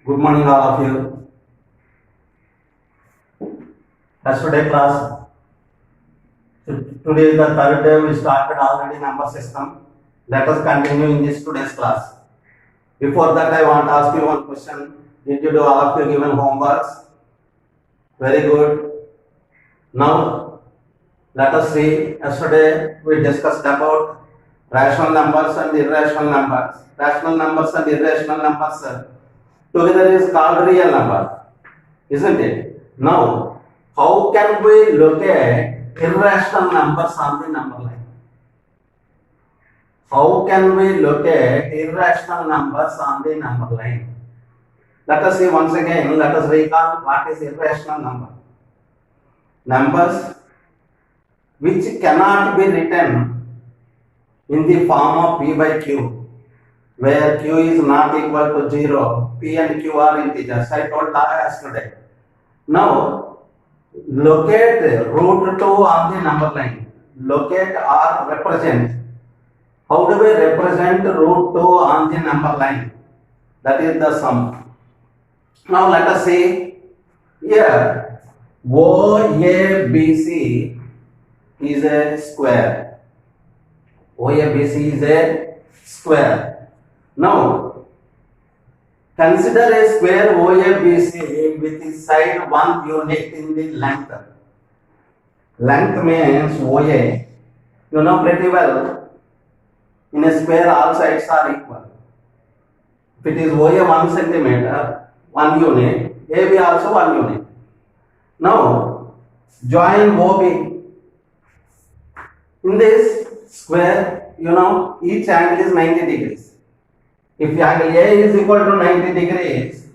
Good morning, all of you. Yesterday class. Today is the third day. We started already number system. Let us continue in this today's class. Before that, I want to ask you one question. Did you do all of your given homeworks? Very good. Now, let us see. Yesterday we discussed about rational numbers and irrational numbers. Rational numbers and irrational numbers together is called real number, isn't it? Now, how can we look at irrational numbers on the number line? How can we look at irrational numbers on the number line? Let us see once again. Let us recall what is irrational number. Numbers which cannot be written in the form of p by q, where q is not equal to 0, p and q are integers. I told that yesterday. Now, locate root 2 on the number line. Locate or represent. How do we represent root 2 on the number line? That is the sum. Now, let us see here. OABC is a square. OABC is a square. Now, consider a square OABC with its side 1 unit in the length. Length means OA. You know pretty well. In a square, all sides are equal. If it is OA 1 centimeter, 1 unit, AB also 1 unit. Now, join OB. In this square, you know, each angle is 90 degrees. If angle A is equal to 90 degrees,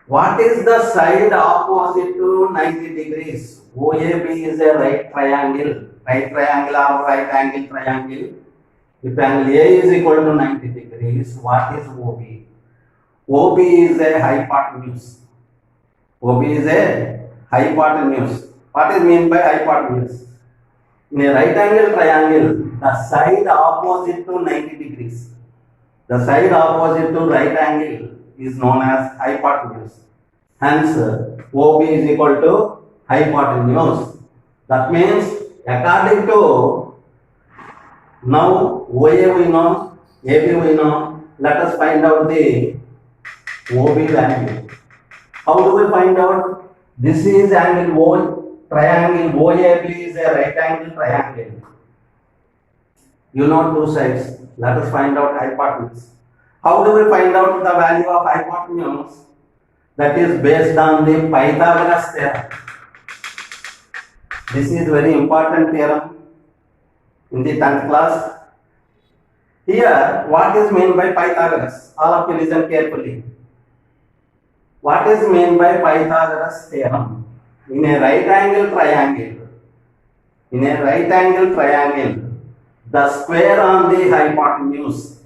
what is the side opposite to 90 degrees? OAB is a right triangle. Right triangle or right angle triangle. If angle A is equal to 90 degrees, what is OB? OB is a hypotenuse. OB is a hypotenuse. What is meant by hypotenuse? In a right angle triangle, the side opposite to 90 degrees, the side opposite to right angle is known as hypotenuse. Hence, OB is equal to hypotenuse. That means, according to now OA we know, AB we know, let us find out the OB value. How do we find out? This is angle O, triangle OAB is a right angle triangle. You know two sides. Let us find out hypotenuse. How do we find out the value of hypotenuse? That is based on the Pythagoras theorem. This is very important theorem in the 10th class. Here, what is meant by Pythagoras? All of you listen carefully. What is meant by Pythagoras theorem? In a right angle triangle, the square on the hypotenuse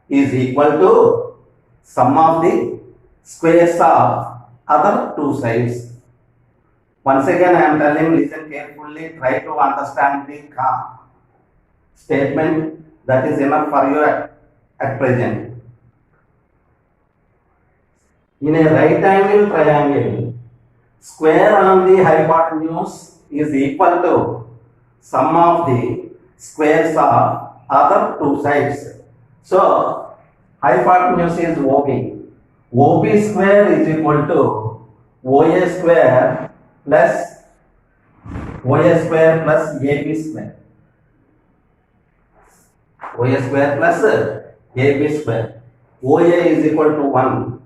is equal to sum of the squares of other two sides. Once again, I am telling, listen carefully, try to understand the statement. That is enough for you at present. In a right angle triangle, square on the hypotenuse is equal to sum of the squares of other two sides. So, hypotenuse is OB. OB square is equal to OA square plus AB square. OA square plus AB square. OA is equal to 1.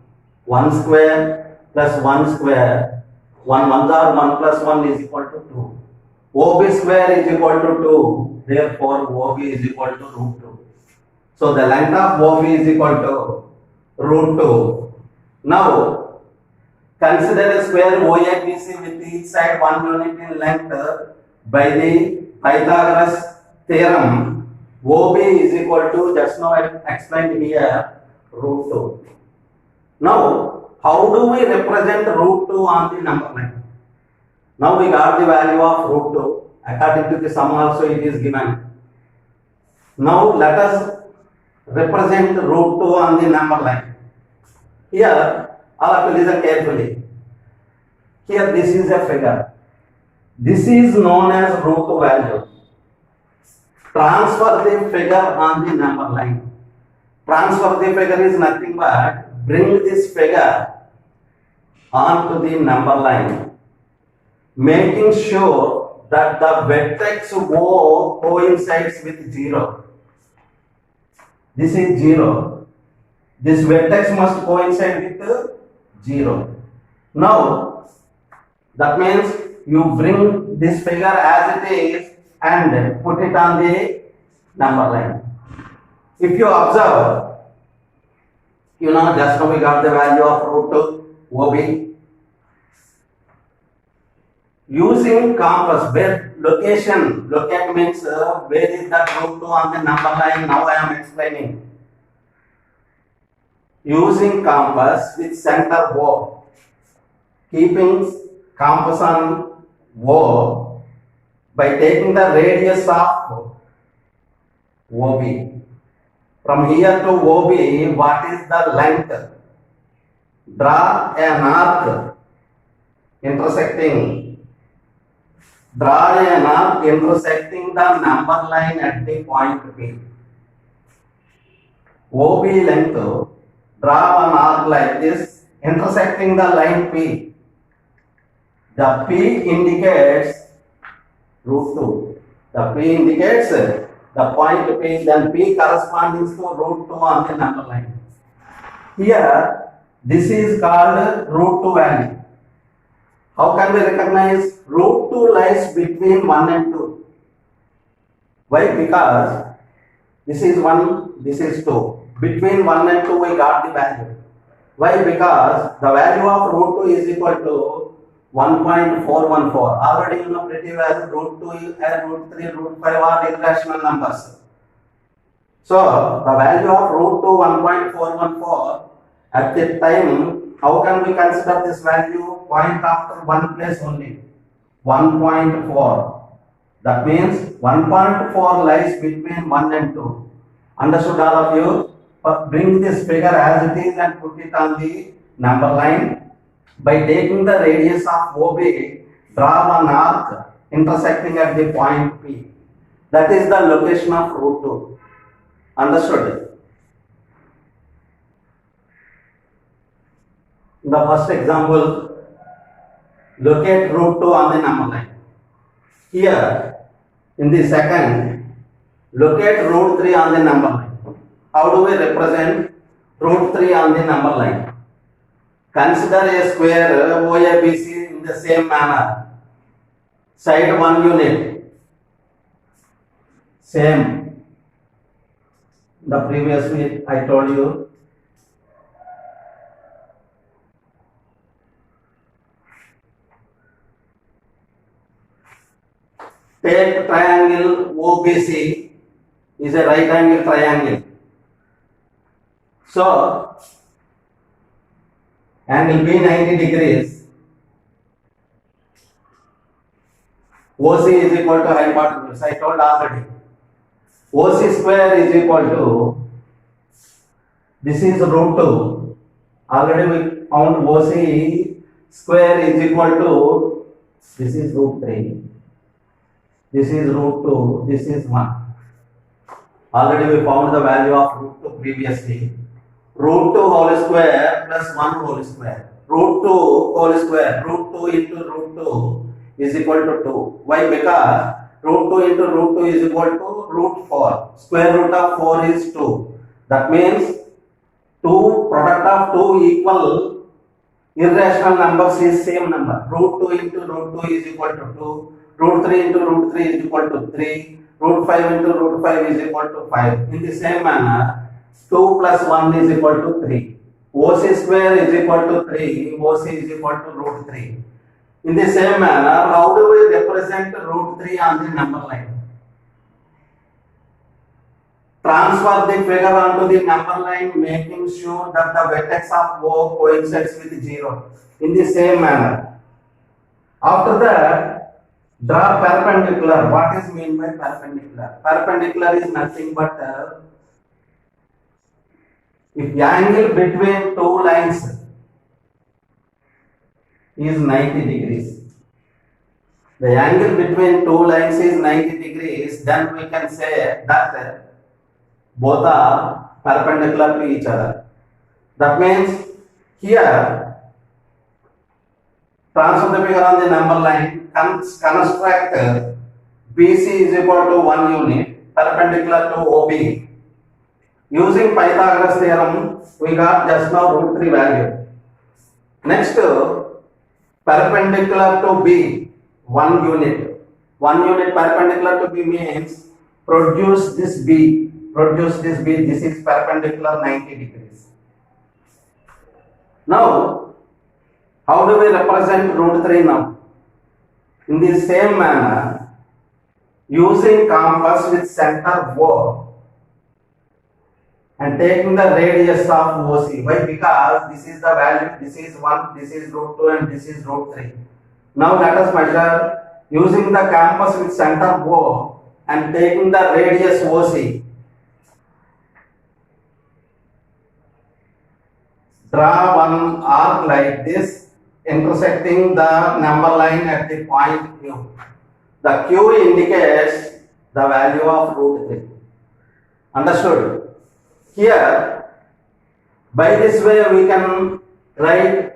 1 square plus 1 square. 1 ones are 1 plus 1 is equal to 2. OB square is equal to 2. Therefore, OB is equal to root 2. So, the length of OB is equal to root 2. Now, consider a square OABC with each side 1 unit in length by the Pythagoras theorem. OB is equal to, just now I explained here, root 2. Now, how do we represent root 2 on the number line? Now we got the value of root 2. According to the sum also it is given. Now let us represent root 2 on the number line. Here, all of you listen carefully. Here, this is a figure. This is known as root value. Transfer the figure on the number line. Transfer the figure is nothing but bring this figure onto the number line, making sure that the vertex O coincides with 0. This is 0. This vertex must coincide with 0. Now, that means you bring this figure as it is and put it on the number line. If you observe, just now we got the value of root OB. Using compass, where location, locate means where is that root 2 on the number line, now I am explaining. Using compass with center O, keeping compass on O by taking the radius of OB. From here to OB, what is the length? Draw an arc intersecting. Draw an arc intersecting the number line at the point P. OB length, draw an arc like this, intersecting the line P. The P indicates root 2. The P indicates the point P, then P corresponds to root 2 on the number line. Here, this is called root 2 value. How can we recognize? Root 2 lies between 1 and 2. Why? Because this is 1, this is 2. Between 1 and 2 we got the value. Why? Because the value of root 2 is equal to 1.414. Already you know pretty well root 2 and root 3, root 5 are irrational numbers. So the value of root 2 1.414 at the time, how can we consider this value? Point after one place only. 1.4. That means 1.4 lies between 1 and 2. Understood all of you? Bring this figure as it is and put it on the number line. By taking the radius of OB, draw an arc intersecting at the point P. That is the location of root 2. Understood? In the first example, locate root 2 on the number line. Here, in the second, locate root 3 on the number line. How do we represent root 3 on the number line? Consider a square OABC in the same manner. Side 1 unit. Same. The previous week I told you. Take triangle OBC is a right angle triangle. So, angle B 90 degrees. OC is equal to hypotenuse. I told already. OC square is equal to, this is root 2. Already we found OC square is equal to, this is root 3. This is root 2, this is 1. Already we found the value of root 2 previously. Root 2 whole square plus 1 whole square. Root 2 whole square, root 2 into root 2 is equal to 2. Why? Because root 2 into root 2 is equal to root 4. Square root of 4 is 2. That means 2 product of 2 equal irrational numbers is same number. Root 2 into root 2 is equal to 2. Root 3 into root 3 is equal to 3. Root 5 into root 5 is equal to 5. In the same manner, 2 plus 1 is equal to 3. OC square is equal to 3. OC is equal to root 3. In the same manner, how do we represent root 3 on the number line? Transfer the figure onto the number line, making sure that the vertex of O coincides with 0. In the same manner. After that, draw perpendicular. What is meant by perpendicular? Perpendicular is nothing but If angle between two lines is 90 degrees, the angle between two lines is 90 degrees, then we can say that both are perpendicular to each other. That means here, transfer the figure on the number line, construct BC is equal to 1 unit perpendicular to OB. Using Pythagoras theorem, we got just now root 3 value. Next, perpendicular to B, 1 unit. 1 unit perpendicular to B means produce this B. This is perpendicular 90 degrees. Now, how do we represent root 3 now? In the same manner, using compass with center O and taking the radius of OC. Why? Because this is the value, this is 1, this is root 2 and this is root 3. Now let us measure using the compass with center O and taking the radius OC. Draw one arc like this, intersecting the number line at the point Q. The Q indicates the value of root 3. Understood? Here, by this way we can write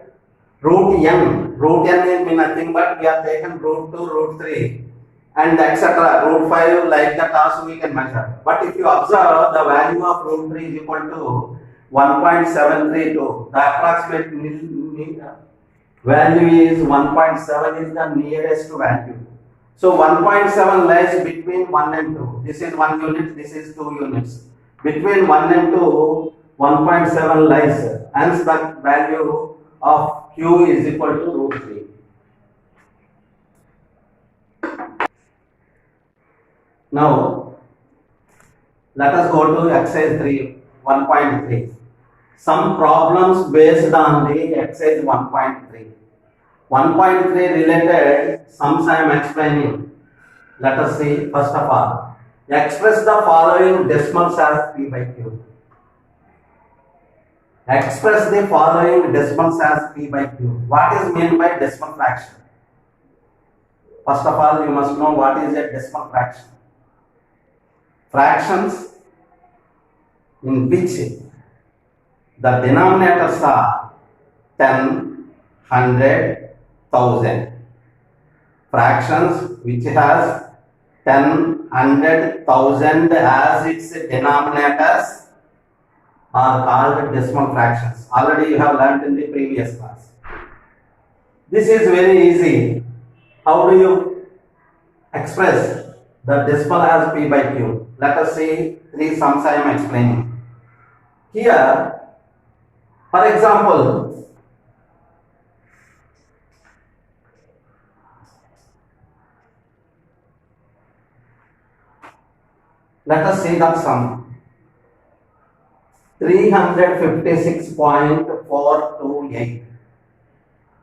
root n. Root n is nothing but we have taken root 2, root 3 and etc. Root 5 like that also we can measure. But if you observe, the value of root 3 is equal to 1.732. The approximate value is 1.7 is the nearest value. So 1.7 lies between 1 and 2. This is 1 unit, this is 2 units. Between 1 and 2, 1.7 lies. Hence the value of Q is equal to root 3. Now, let us go to exercise 3, 1.3. Some problems based on the exercise 1.3. 1.3 related sums I am explaining. Let us see. First of all, express the following decimals as P by Q. Express the following decimals as P by Q. What is meant by decimal fraction? First of all, you must know what is a decimal fraction. Fractions in which the denominators are 10, 100, 1000. Fractions which has 10, 100, 1000 as its denominators are called decimal fractions. Already you have learnt in the previous class. This is very easy. How do you express the decimal as P by Q? Let us see 3 sums I am explaining. Here, for example, let us see the sum. 356.428.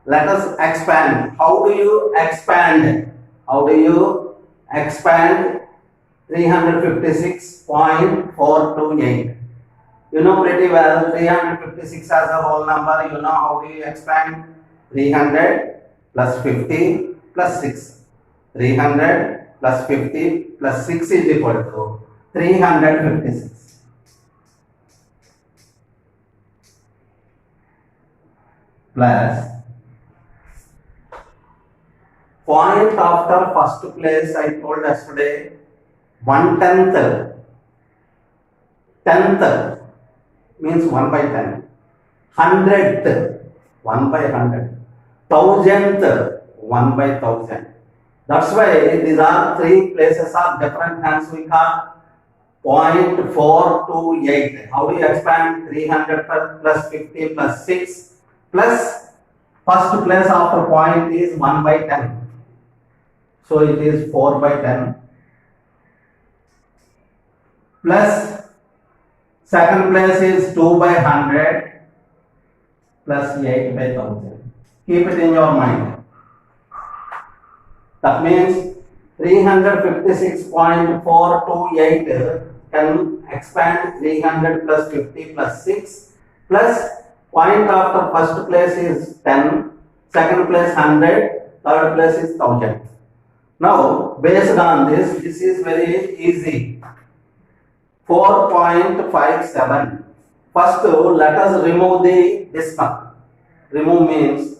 Let us expand. How do you expand? How do you expand 356.428? You know pretty well 356 as a whole number. You know how do you expand? 300 plus 50 plus 6. 300 plus 50 plus 6 is equal to 356. Plus point after first place I told yesterday 1/10. 10th means 1 by 10. 100th 1 by 100. 1000th 1 by 1000. That's why these are 3 places are different, hence we call 0.428. How do you expand 300 plus 50 plus 6 plus first place after point is 1 by 10. So it is 4 by 10 plus second place is 2 by 100 plus 8 by 1000. Keep it in your mind. That means 356.428 can expand 300 plus 50 plus 6 plus point after first place is 10, second place 100, third place is 1000. Now based on this is very easy. 4.57. First let us remove the decimal. Remove means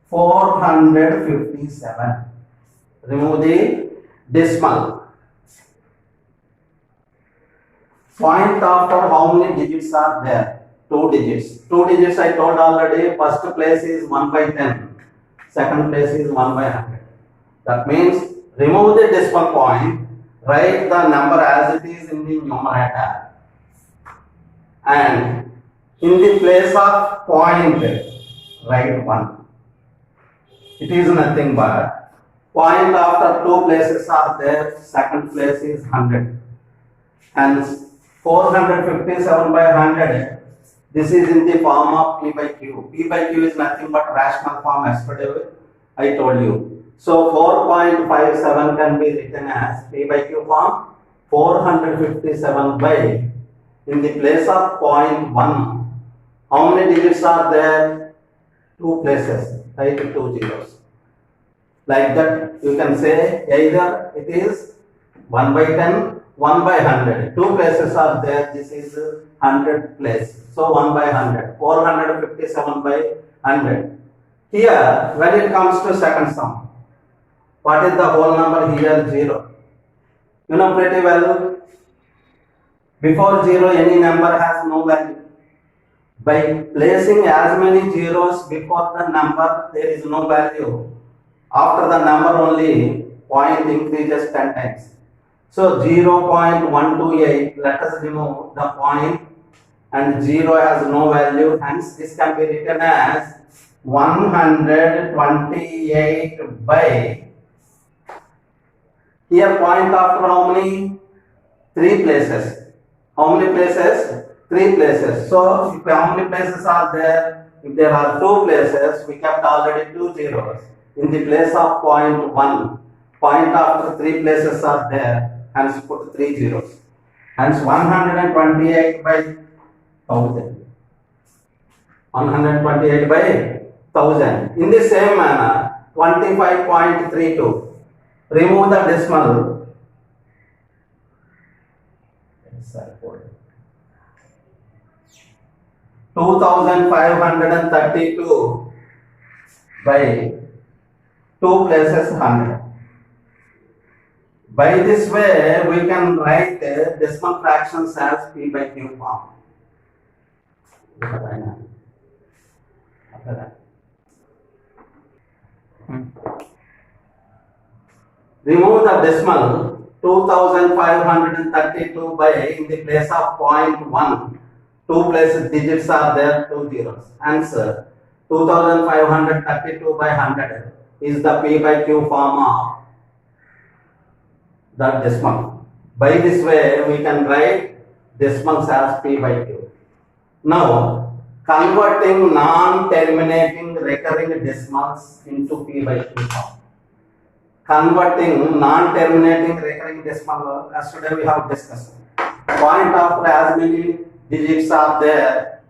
457. Remove the decimal. Point after how many digits are there? 2 digits. 2 digits I told already. First place is 1 by 10. Second place is 1 by 100. That means remove the decimal point. Write the number as it is in the numerator. And in the place of point, write 1. It is nothing but point after 2 places are there. Second place is 100. And 457 by 100, this is in the form of P by Q. P by Q is nothing but rational form. Yesterday I told you. So 4.57 can be written as P by Q form. 457 by, in the place of 0.1, how many digits are there? 2 places. Write 2 zeros. Like that you can say either it is 1 by 10, 1 by 100. 2 places are there. This is 100 place. So 1 by 100. 457 by 100. Here, when it comes to second sum, what is the whole number here? 0. You know pretty well. Before 0, any number has no value. By placing as many zeros before the number, there is no value. After the number only, point increases 10 times. So 0.128, let us remove the point, and 0 has no value, hence this can be written as 128 by, here point after how many? 3 places. How many places? 3 places. So if how many places are there? If there are 2 places, we kept already 2 zeros. In the place of point 1, point after 3 places are there, hence put 3 zeros. Hence 128 by 1000. 128 by 1000. In the same manner, 25.32. Remove the decimal. 2532 by 2 places 100. By this way, we can write decimal fractions as P by Q form. Remove the decimal 2532 by, in the place of 0.1, 2 places digits are there, 2 zeros. Answer 2532 by 100 is the P by Q form of the decimal. By this way, we can write decimals as P by Q. Now, converting non-terminating recurring decimals into P by Q form. Converting non-terminating recurring decimal, as today we have discussed. Point after as many digits are there,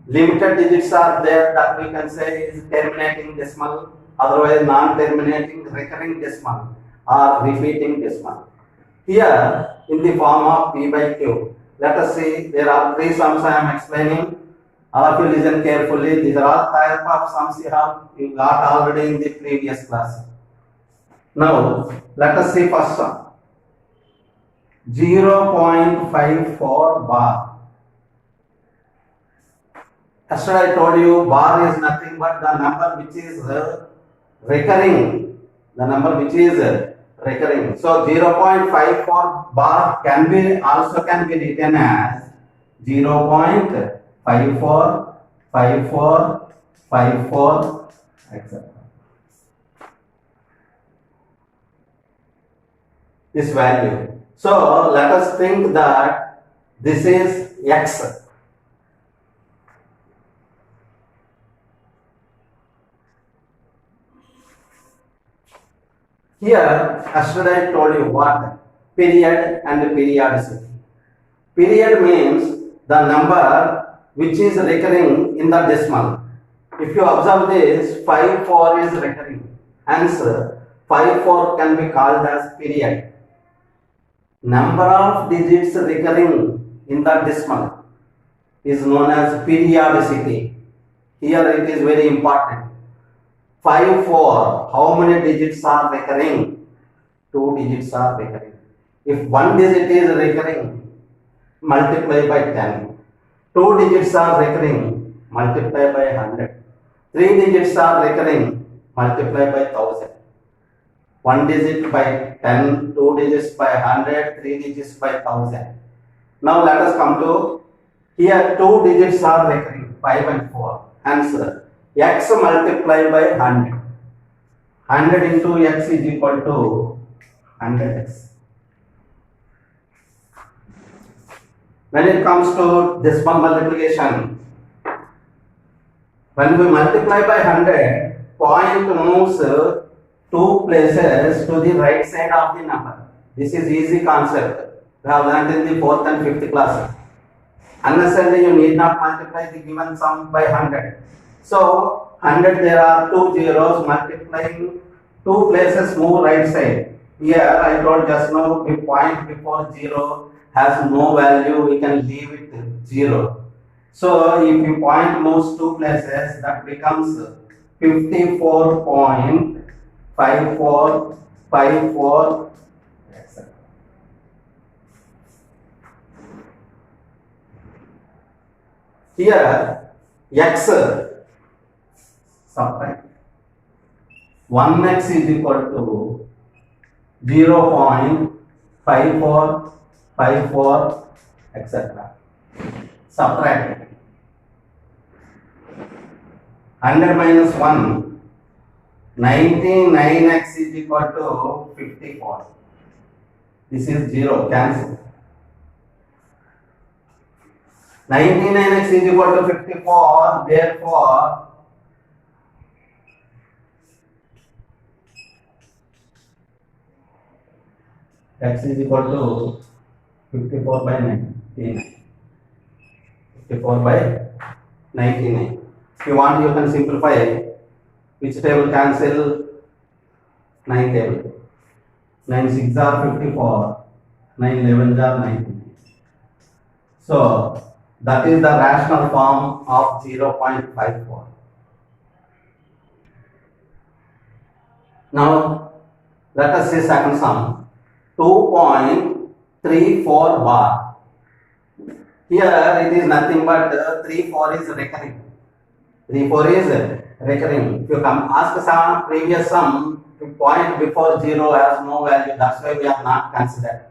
limited digits are there, that we can say is terminating decimal, otherwise non-terminating recurring decimal or repeating decimal. Here in the form of P by Q, let us see, there are 3 sums I am explaining. All of you listen carefully. These are all type of sums you got already in the previous class. Now, let us see first sum. 0.54 bar. Yesterday I told you bar is nothing but the number which is recurring. The number which is recurring. So 0.54 bar can be written as 0.54, 54, 54, etc. This value. So let us think that this is X. Here, yesterday I told you what? Period and periodicity. Period means the number which is recurring in the decimal. If you observe this, 5 4 is recurring. Hence, 5 4 can be called as period. Number of digits recurring in the decimal is known as periodicity. Here it is very important. 5 4, how many digits are recurring? 2 digits are recurring. If 1 digit is recurring, multiply by 10. 2 digits are recurring, multiply by 100. 3 digits are recurring, multiply by 1000. 1 digit by 10, 2 digits by 100, 3 digits by 1000. Now let us come to here 2 digits are recurring, 5 and 4. Answer, x multiplied by 100. 100 into x is equal to 100x. When it comes to decimal multiplication, when we multiply by 100, point moves 2 places to the right side of the number. This is easy concept. We have learned in the 4th and 5th class. Unnecessarily you need not multiply the given sum by 100. So 100 there are 2 zeros, multiplying 2 places move right side. Here I told just now the point before 0 has no value, we can leave it 0. So if the point moves 2 places, that becomes 54.5454, etc. Here x subtract 1x is equal to 0.5454, etc. Subtract 100 minus 1, 99x is equal to 54. This is 0, cancel. 99x is equal to 54, therefore x is equal to 54 by 99. 54 by 99. If you want, you can simplify. Which table cancel? 9 table. 9 6 are 54. 9 11 are 99. So that is the rational form of 0.54. Now let us see second sum. 2.34 bar. Here it is nothing but 3 4 is recurring. 3 4 is recurring. If you come ask some previous sum, the point before 0 has no value. That's why we have not considered.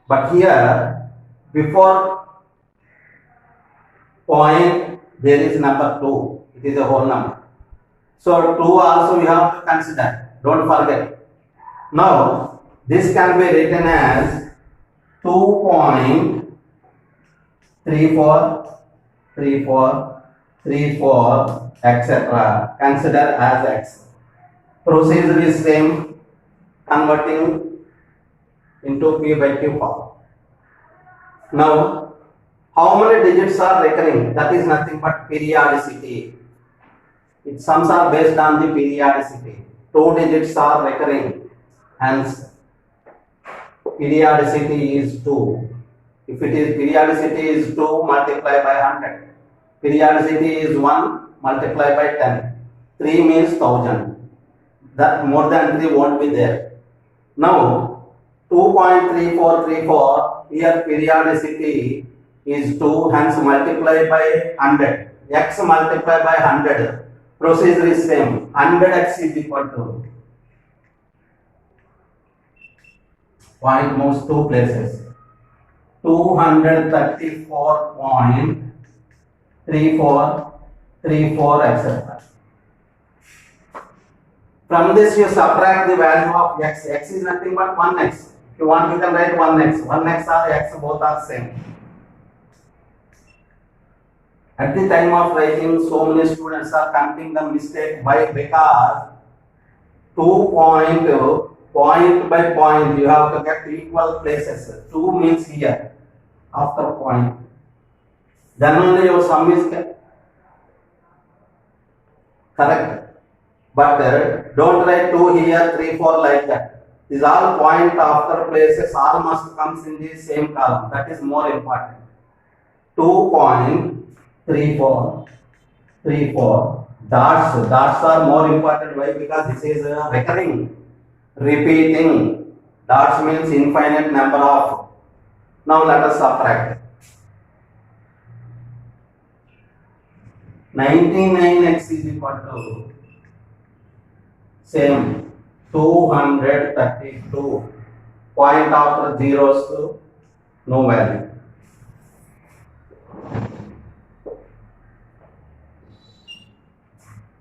But here before point there is number 2. It is a whole number. So 2 also we have to consider. Don't forget. Now this can be written as 2.34, 34, 34, etc. Consider as x. Procedure is same, converting into p by q form. Now, how many digits are recurring? That is nothing but periodicity. Its sums are based on the periodicity. 2 digits are recurring, hence periodicity is 2. If it is periodicity is 2, multiply by 100. Periodicity is 1, multiply by 10. 3 means 1000. That more than 3 won't be there. Now 2.3434, here periodicity is 2, hence multiply by 100. X multiply by 100. Procedure is same. 100x is equal to point moves 2 places. 234.3434, etc. From this you subtract the value of x. X is nothing but 1x. If you want, you can write 1x. 1x or x, both are same. At the time of writing, so many students are committing the mistake. Why? Because 2 point by point you have to get equal places. 2 means here after point. then only your sum is correct. But don't write 2 here, 3, 4 like that. These all point after places all must comes in the same column. That is more important. 2.34, 34 dots. Dots are more important. Why? Because this is recurring, repeating. Dots means infinite number of. Now let us subtract. 99x is equal to same 232. Point after zeros to no value.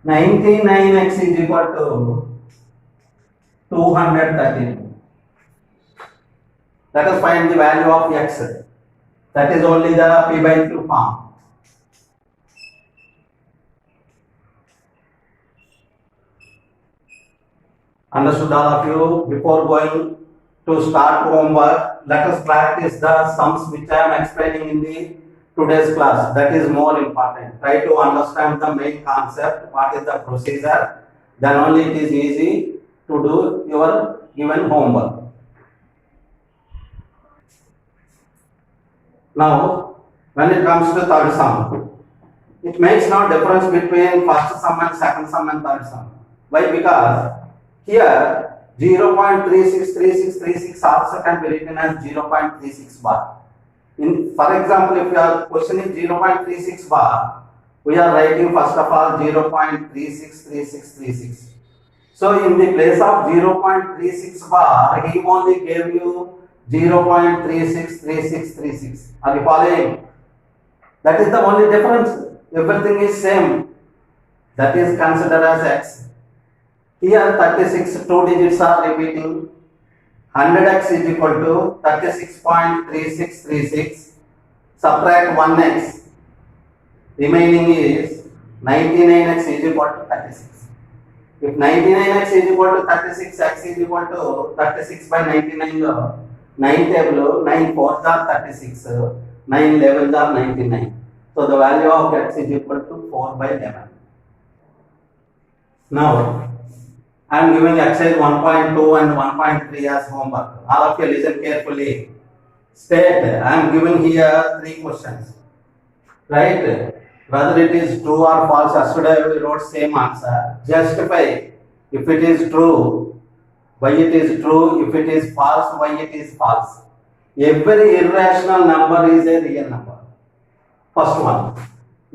$99x is equal to 232. Let us find the value of x. That is only the p by q form. Understood all of you? Before going to start homework, let us practice the sums which I am explaining in the today's class. That is more important. Try to understand the main concept, what is the procedure, then only it is easy to do your given homework. Now, when it comes to third sum, it makes no difference between first sum and second sum and third sum. Why? Because here 0.363636 also can be written as 0.36 bar. For example, if your question is 0.36 bar, we are writing first of all 0.363636. So in the place of 0.36 bar, he only gave you 0.363636. Are you following? That is the only difference. Everything is same. That is considered as x. Here 36 two digits are repeating. 100x is equal to 36.3636. Subtract 1x. Remaining is 99x is equal to 36. If 99x is equal to 36, x is equal to 36 by 99. 9 table, 9 fours are 36, 9 11s are 99. So the value of x is equal to 4 by 11. Now, I am giving exercise 1.2 and 1.3 as homework. All of you listen carefully. State, I am giving here 3 questions. Right? Whether it is true or false, yesterday we wrote same answer. Justify if it is true. Why it is true, if it is false, why it is false. Every irrational number is a real number. First one,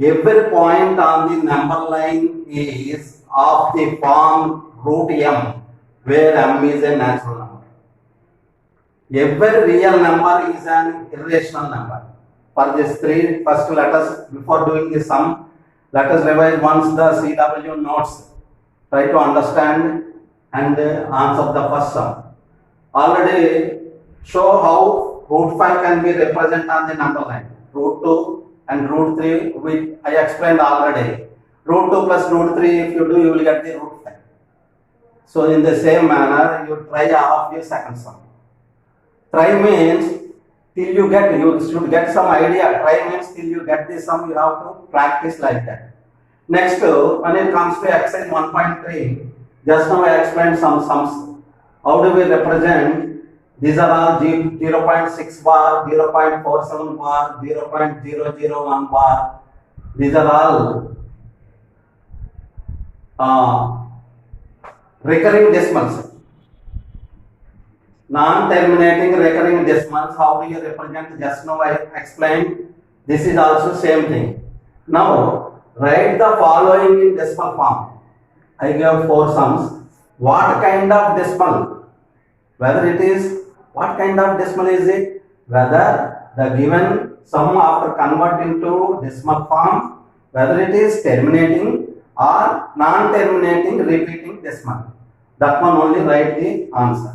every point on the number line is of the form root m, where m is a natural number. Every real number is an irrational number. For this 3, first let us, before doing the sum, let us revise once the CW notes. Try to understand and answer the first sum. Already show how root 5 can be represented on the number line. Root 2 and root 3, which I explained already. Root 2 plus root 3, if you do, you will get the root 5. So in the same manner, you try half the second sum. Try means till you should get some idea. Try means till you get the sum, you have to practice like that. Next, when it comes to exercise 1.3, just now I explained some sums. How do we represent? These are all 0.6 bar, 0.47 bar, 0.001 bar. These are all recurring decimals. Non-terminating recurring decimals. How do you represent? Just now I explained. This is also same thing. Now write the following in decimal form. I gave 4 sums. What kind of decimal? Whether it is, what kind of decimal is it? Whether the given sum after converting to decimal form, whether it is terminating or non-terminating repeating decimal. That one only write the answer.